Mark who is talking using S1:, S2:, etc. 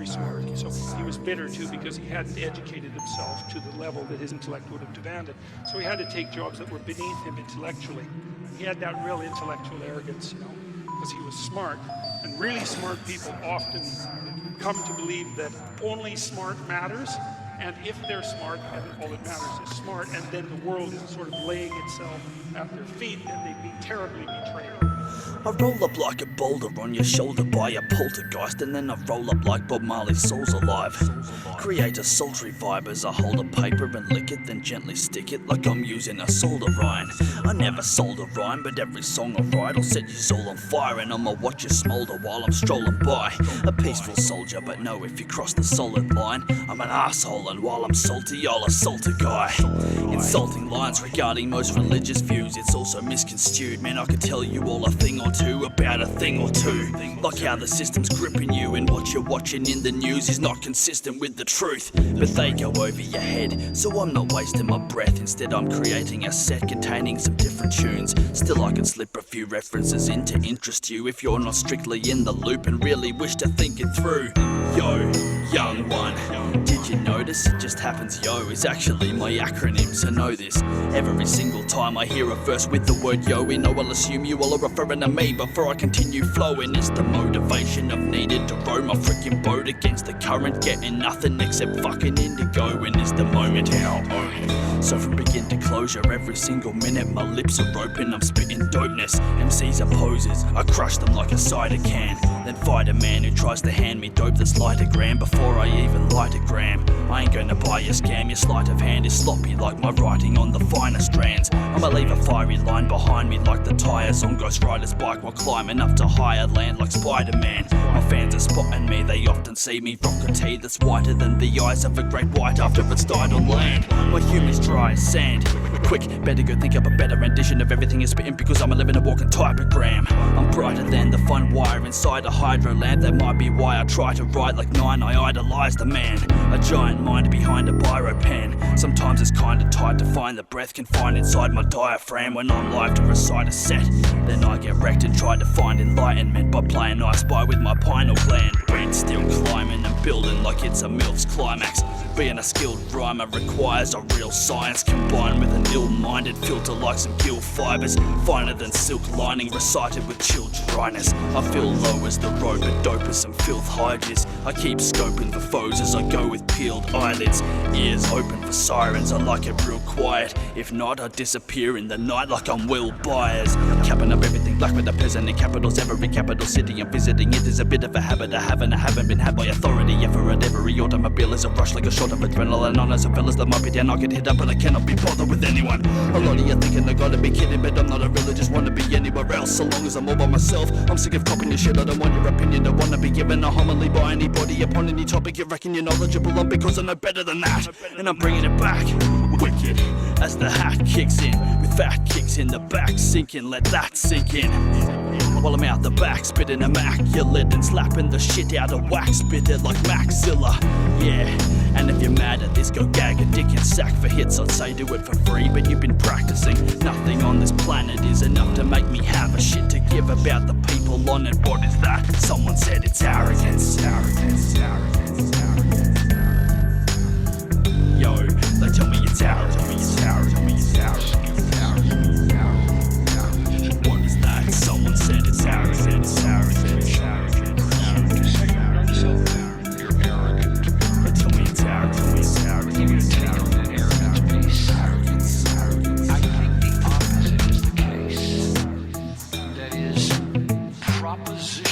S1: smart. So he was bitter too because he hadn't educated himself to the level that his intellect would have demanded. So he had to take jobs that were beneath him intellectually. He had that real intellectual arrogance, you know, because he was smart. And really smart people often come to believe that only smart matters. And if they're smart, and all that matters is smart, and then the world is sort of laying itself at their feet, then they'd be terribly betrayed.
S2: I roll up like a boulder on your shoulder by a poltergeist, and then I roll up like Bob Marley's Soul's Alive. Create a sultry vibe as I hold a paper and lick it, then gently stick it like I'm using a solder iron. I never sold a rhyme, but every song I write will set you all on fire, and I'ma watch you smolder while I'm strolling by. A peaceful soldier, but no, if you cross the solid line, I'm an asshole, and while I'm salty, I'll assault a guy. Insulting lines regarding most religious views, it's also misconstrued. Man, I could tell you all a thing or two about a thing or two. Like how the system's gripping you, and what you're watching in the news is not consistent with the truth. But they go over your head, so I'm not wasting my breath. Instead I'm creating a set containing some different tunes. Still I can slip a few references in to interest you if you're not strictly in the loop and really wish to think it through. Yo, young one, did you notice? It just happens yo is actually my acronym, so know this. Every single time I hear a verse with the word yo in, I will assume you all are referring to me before I continue flowing. It's the motivation I've needed to row my freaking boat against the current, getting nothing except fucking indigo, and it's the moment how so from begin to closure, every single minute my lips are open, I'm spitting dopeness. MCs are posers, I crush them like a cider can, then fight a man who tries to hand me dope that's light a gram before I even light a gram. I ain't gonna buy your scam, your sleight of hand is sloppy like my writing on the finer strands. I'ma leave a fiery line behind me like the tires on Ghost Rider's bike while climbing up to higher land like Spider-Man. My fans are spotting me, they often see me rock a tee that's whiter than the eyes of a great white after it's died on land. My humor's dry as sand. Quick, better go think up a better rendition of everything you're spitting, because I'm a living and walking typogram. I'm brighter than the fun wire inside a hydro lamp. That might be why I try to write like 9, I idolize the man. A giant mind behind a biro pen. Sometimes it's kinda tight to find the breath confined inside my diaphragm when I'm live to recite a set. Then I get wrecked and try to find enlightenment by playing I Spy with my pineal gland. Brain still climbing and building like it's a MILF's climax. Being a skilled rhymer requires a real science combined with an ill-minded filter like some gill fibers, finer than silk lining recited with chilled dryness. I feel low as the road but dope as some filth hyges. I keep scoping for foes as I go with peeled eyelids, ears open for sirens. I like it real quiet, if not I disappear in the night like I'm Will Byers. Capping up everything black with a peasant in capitals. Every capital city I'm visiting it is a bit of a habit I haven't been had by authority. Ever at every automobile is a rush like a shot of adrenaline on as a fellas that might be down. I get hit up but I cannot be bothered with anyone. A lot of you thinking I gotta be kidding, but I'm not a religious wanna be anywhere else. So long as I'm all by myself, I'm sick of copying your shit. I don't want your opinion, don't wanna be given a homily by anybody upon any topic. You reckon you're knowledgeable on because I know better than that, and I'm bringing it back wicked as the hat kicks in, with fat kicks in the back sinking. Let that sink in. While I'm out the back spitting immaculate and slapping the shit out of wax, spit it like Maxilla. Yeah, and if you're mad at this, go gag a dick and sack for hits. I'd say do it for free, but you've been practicing. Nothing on this planet is enough to make me have a shit to give about the people on it. What is that? Someone said it's arrogance. Yo, they tell me it's arrogance. What is that? Someone said it's arrogance.
S3: You're arrogant.
S2: They tell me it's arrogance.
S3: You take on an arrogant piece. I think the opposite is the case. That is, proposition.